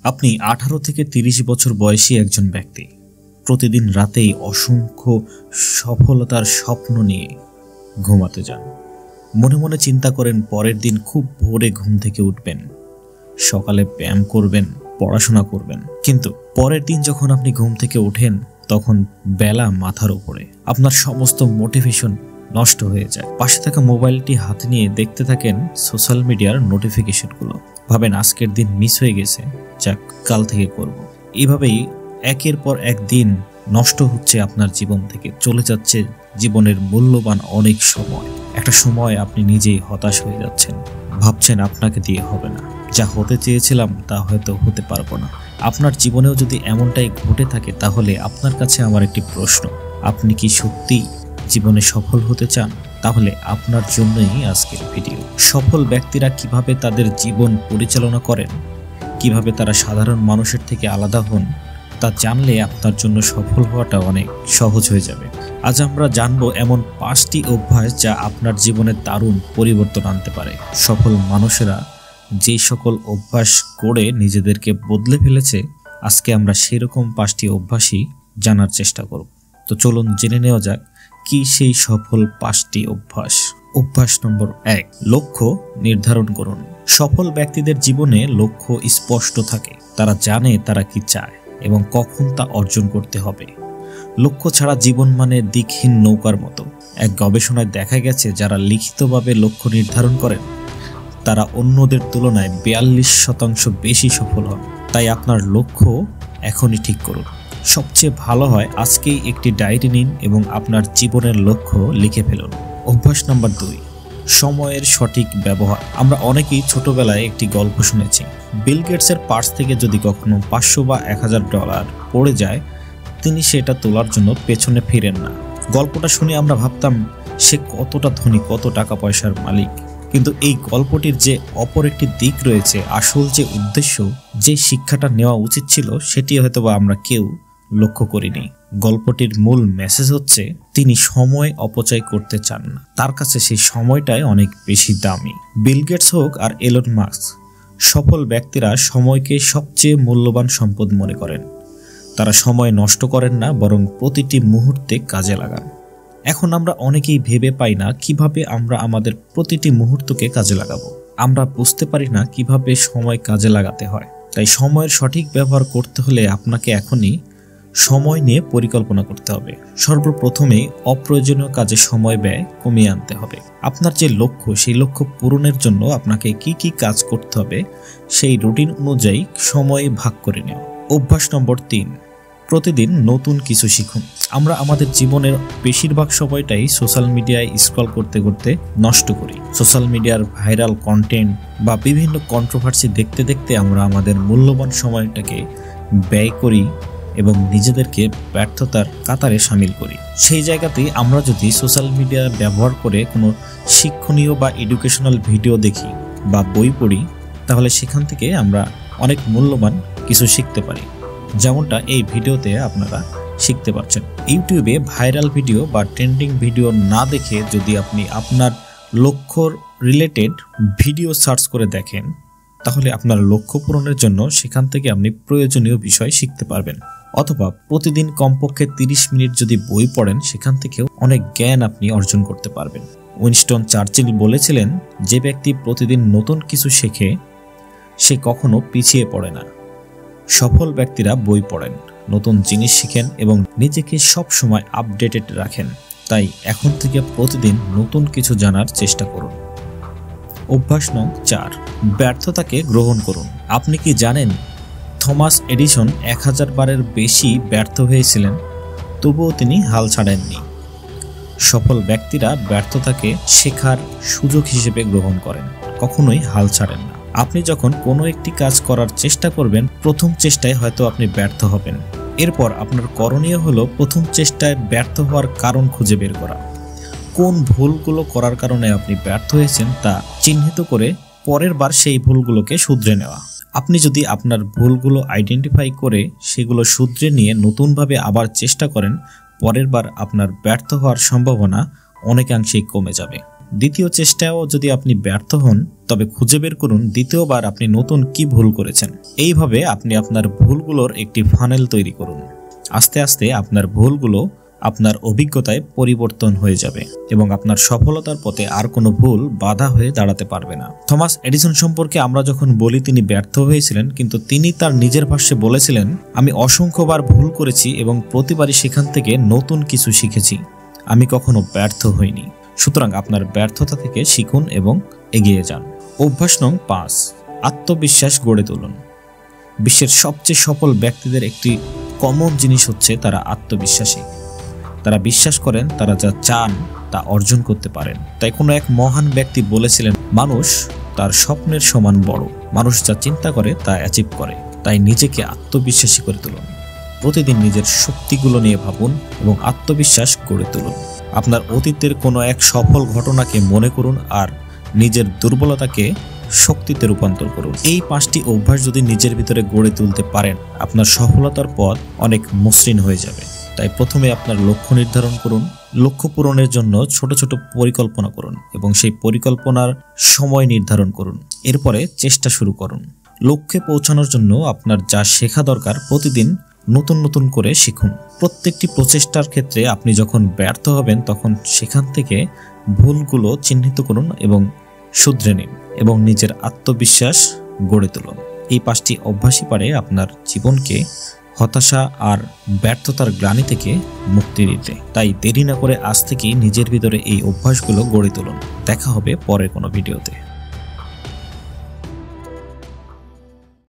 আপনি 18 থেকে 30 বছর বয়সী একজন ব্যক্তি। প্রতিদিন রাতেই অসংখ্য সফলতার স্বপ্ন নিয়ে ঘুমাতে যান। মনে মনে চিন্তা করেন পরের দিন খুব ভোরে ঘুম থেকে উঠবেন, সকালে ব্যায়াম করবেন, পড়াশোনা করবেন। কিন্তু পরের দিন যখন আপনি ঘুম থেকে ওঠেন তখন বেলা মাথার উপরে, আপনার সমস্ত মোটিভেশন নষ্ট হয়ে যায়। পাশে থাকা মোবাইলটি হাতে নিয়ে দেখতে থাকেন সোশ্যাল মিডিয়ার নোটিফিকেশনগুলো। ভাবেন আজকের দিন মিস হয়ে গেছে, যাক কাল থেকে করব। এভাবেই একের পর এক দিন নষ্ট হচ্ছে আপনার জীবন থেকে, চলে যাচ্ছে জীবনের মূল্যবান অনেক সময়। একটা সময় আপনি নিজেই হতাশ হয়ে যাচ্ছেন, ভাবছেন আপনাকে দিয়ে হবে না, যা হতে চেয়েছিলাম তা হয়তো হতে পারবো না। আপনার জীবনেও যদি এমনটাই ঘটে থাকে তাহলে আপনার কাছে আমার একটি প্রশ্ন, আপনি কি সত্যি জীবনে সফল হতে চান? তাহলে আপনার জন্যই আজকের ভিডিও। সফল ব্যক্তিরা কিভাবে তাদের জীবন পরিচালনা করেন, কিভাবে তারা সাধারণ মানুষের থেকে আলাদা হন, তা জানলে আপনার জন্য সফল হওয়াটা অনেক সহজ হয়ে যাবে। আজ আমরা জানবো এমন 5টি অভ্যাস যা আপনার জীবনে দারুণ পরিবর্তন আনতে পারে। সফল মানুষেরা যে সকল অভ্যাস করে নিজেদেরকে বদলে ফেলেছে, আজকে আমরা সেরকম 5টি অভ্যাসই জানার চেষ্টা করব। তো চলুন জেনে নেওয়া যাক কি সেই সফল 5টি অভ্যাস। অভ্যাস নম্বর 1, লক্ষ্য নির্ধারণ করুন। সফল ব্যক্তিদের জীবনে লক্ষ্য স্পষ্ট থাকে। তারা জানে তারা কি চায় এবং কখন তা অর্জন করতে হবে। লক্ষ্য ছাড়া জীবন মানে দিকহীন নৌকার মতো। এক গবেষণায় দেখা গেছে যারা লিখিতভাবে লক্ষ্য নির্ধারণ করেন তারা অন্যদের তুলনায় 42% বেশি সফল হন। তাই আপনার লক্ষ্য এখনই ঠিক করুন। সবচেয়ে ভালো হয় আজকেই একটি ডায়েরি নিন এবং আপনার জীবনের লক্ষ্য লিখে ফেলুন। অভ্যাস নাম্বার 2, সময়ের সঠিক ব্যবহার। আমরা অনেকেই ছোটবেলায় একটি গল্প শুনেছি, বিল গেটসের পার্স থেকে যদি কখনো $500 বা $1000 পড়ে যায়, তিনি সেটা তোলার জন্য পেছনে ফিরেন না। গল্পটা শুনে আমরা ভাবতাম সে কতটা ধনী, কত টাকা পয়সার মালিক। কিন্তু এই গল্পটির যে অপর একটি দিক রয়েছে, আসল যে উদ্দেশ্য, যে শিক্ষাটা নেওয়া উচিত ছিল, সেটি হয়তোবা আমরা কেউ লক্ষ্য করিনি। গল্পটির মূল মেসেজ হচ্ছে তিনি সময় অপচয় করতে চান না, তার কাছে সেই সময়টাই অনেক বেশি দামি। বিল গেটস হোক আর এলন মাস্ক, সফল ব্যক্তিরা সময়কে সবচেয়ে মূল্যবান সম্পদ মনে করেন। তারা সময় নষ্ট করেন না, বরং প্রতিটি মুহূর্তে কাজে লাগান। এখন আমরা অনেকেই ভেবে পাই না কিভাবে আমরা আমাদের প্রতিটি মুহূর্তকে কাজে লাগাবো। আমরা বুঝতে পারি না কিভাবে সময় কাজে লাগাতে হয়। তাই সময়ের সঠিক ব্যবহার করতে হলে আপনাকে এখনই সময় নিয়ে পরিকল্পনা করতে হবে। সর্বপ্রথমে অপ্রয়োজনীয় কাজে সময় ব্যয় কমিয়ে আনতে হবে। আপনার যে লক্ষ্য, সেই লক্ষ্য পূরণের জন্য আপনাকে কি কি কাজ করতে হবে সেই রুটিন অনুযায়ী সময় ভাগ করে নেওয়া। অভ্যাস নম্বর 3, প্রতিদিন নতুন কিছু শিখুন। আমরা আমাদের জীবনের বেশিরভাগ সময়টাই সোশ্যাল মিডিয়ায় স্ক্রল করতে করতে নষ্ট করি। সোশ্যাল মিডিয়ার ভাইরাল কন্টেন্ট বা বিভিন্ন কন্ট্রোভার্সি দেখতে দেখতে আমরা আমাদের মূল্যবান সময়টাকে ব্যয় করি এবং নিজেদেরকে ব্যর্থতার কাতারে সামিল করি। সেই জায়গাতেই আমরা যদি সোশ্যাল মিডিয়া ব্যবহার করে কোনো শিক্ষণীয় বা এডুকেশনাল ভিডিও দেখি বা বই পড়ি, তাহলে সেখান থেকে আমরা অনেক মূল্যবান কিছু শিখতে পারি। যেমনটা এই ভিডিওতে আপনারা শিখতে পারছেন। ইউটিউবে ভাইরাল ভিডিও বা ট্রেন্ডিং ভিডিও না দেখে যদি আপনি আপনার লক্ষ্যর রিলেটেড ভিডিও সার্চ করে দেখেন, তাহলে আপনার লক্ষ্য পূরণের জন্য সেখান থেকে আপনি প্রয়োজনীয় বিষয় শিখতে পারবেন। অথবা প্রতিদিন কমপক্ষে 30 মিনিট যদি বই পড়েন, সেখান থেকেও অনেক জ্ঞান আপনি অর্জন করতে পারবেন। উইনস্টন চার্চিল বলেছিলেন, যে ব্যক্তি প্রতিদিন নতুন কিছু শেখে সে কখনো পিছিয়ে পড়ে না। সফল ব্যক্তিরা বই পড়েন, নতুন জিনিস শিখেন এবং নিজেকে সব সময় আপডেটেড রাখেন। তাই এখন থেকে প্রতিদিন নতুন কিছু জানার চেষ্টা করুন। অভ্যাস নং 4, ব্যর্থতাকে গ্রহণ করুন। আপনি কি জানেন থমাস এডিসন 1000 বারের বেশি ব্যর্থ হয়েছিলেন, তবুও তিনি হাল ছাড়েননি। সফল ব্যক্তিরা ব্যর্থতাকে শেখার সুযোগ হিসেবে গ্রহণ করেন, কখনোই হাল ছাড়েন না। আপনি যখন কোনো একটি কাজ করার চেষ্টা করবেন, প্রথম চেষ্টায় হয়তো আপনি ব্যর্থ হবেন। এরপর আপনার করণীয় হলো প্রথম চেষ্টায় ব্যর্থ হওয়ার কারণ খুঁজে বের করা। কোন ভুলগুলো করার কারণে আপনি ব্যর্থ হয়েছেন তা চিহ্নিত করে পরের বার সেই ভুলগুলোকে শুধরে নেওয়া। আপনি যদি আপনার ভুলগুলো আইডেন্টিফাই করে সেগুলো শুধরে নিয়ে নতুনভাবে আবার চেষ্টা করেন, পরের বার আপনার ব্যর্থ হওয়ার সম্ভাবনা অনেকাংশেই কমে যাবে। দ্বিতীয় চেষ্টায়ও যদি আপনি ব্যর্থ হন, তবে খুঁজে বের করুন দ্বিতীয়বার আপনি নতুন কি ভুল করেছেন। এইভাবে আপনি আপনার ভুলগুলোর একটি ফানেল তৈরি করুন। আস্তে আস্তে আপনার ভুলগুলো আপনার অভিজ্ঞতায় পরিবর্তন হয়ে যাবে এবং আপনার সফলতার পথে আর কোনো ভুল বাধা হয়ে দাঁড়াতে পারবে না। থমাস এডিসন সম্পর্কে আমরা যখন বলি তিনি ব্যর্থ হয়েছিলেন, কিন্তু তিনি তার নিজের ভাষ্যে বলেছিলেন, আমি অসংখ্যবার ভুল করেছি এবং প্রতিবারই সেখান থেকে নতুন কিছু শিখেছি। আমি কখনো ব্যর্থ হইনি। সুতরাং আপনার ব্যর্থতা থেকে শিখুন এবং এগিয়ে যান। অভ্যাস নং 5, আত্মবিশ্বাস গড়ে তুলুন। বিশ্বের সবচেয়ে সফল ব্যক্তিদের একটি কমন জিনিস হচ্ছে তারা আত্মবিশ্বাসী। তারা বিশ্বাস করেন তারা যা চান তা অর্জন করতে পারেন। তাই কোনো এক মহান ব্যক্তি বলেছিলেন, মানুষ তার স্বপ্নের সমান বড়, মানুষ যা চিন্তা করে তা অ্যাচিভ করে। তাই নিজেকে আত্মবিশ্বাসী করে তুলুন। প্রতিদিন নিজের শক্তিগুলো নিয়ে ভাবুন এবং আত্মবিশ্বাস গড়ে তুলুন। আপনার অতীতের কোনো এক সফল ঘটনাকে মনে করুন আর নিজের দুর্বলতাকে শক্তিতে রূপান্তর করুন। এই 5টি অভ্যাস যদি নিজের ভিতরে গড়ে তুলতে পারেন, আপনার সফলতার পথ অনেক মসৃণ হয়ে যাবে। তাই প্রথমে আপনার লক্ষ্য নির্ধারণ করুন। লক্ষ্য পূরণের জন্য ছোট ছোট পরিকল্পনা করুন এবং সেই পরিকল্পনার সময় নির্ধারণ করুন। এরপরে চেষ্টা শুরু করুন। লক্ষ্যে পৌঁছানোর জন্য আপনার যা শেখা দরকার প্রতিদিন নতুন নতুন করে শিখুন। প্রত্যেকটি প্রচেষ্টার ক্ষেত্রে আপনি যখন ব্যর্থ হবেন তখন সেখান থেকে ভুলগুলো চিহ্নিত করুন এবং শুধরে নিন এবং নিজের আত্মবিশ্বাস গড়ে তুলুন। এই 5টি অভ্যাসই পারে আপনার জীবনকে হতাশা আর ব্যর্থতার গ্লানি থেকে মুক্তি দিতে। তাই দেরি না করে আজ থেকেই নিজের ভিতরে এই অভ্যাসগুলো গড়ে তুলুন। দেখা হবে পরের কোনো ভিডিওতে।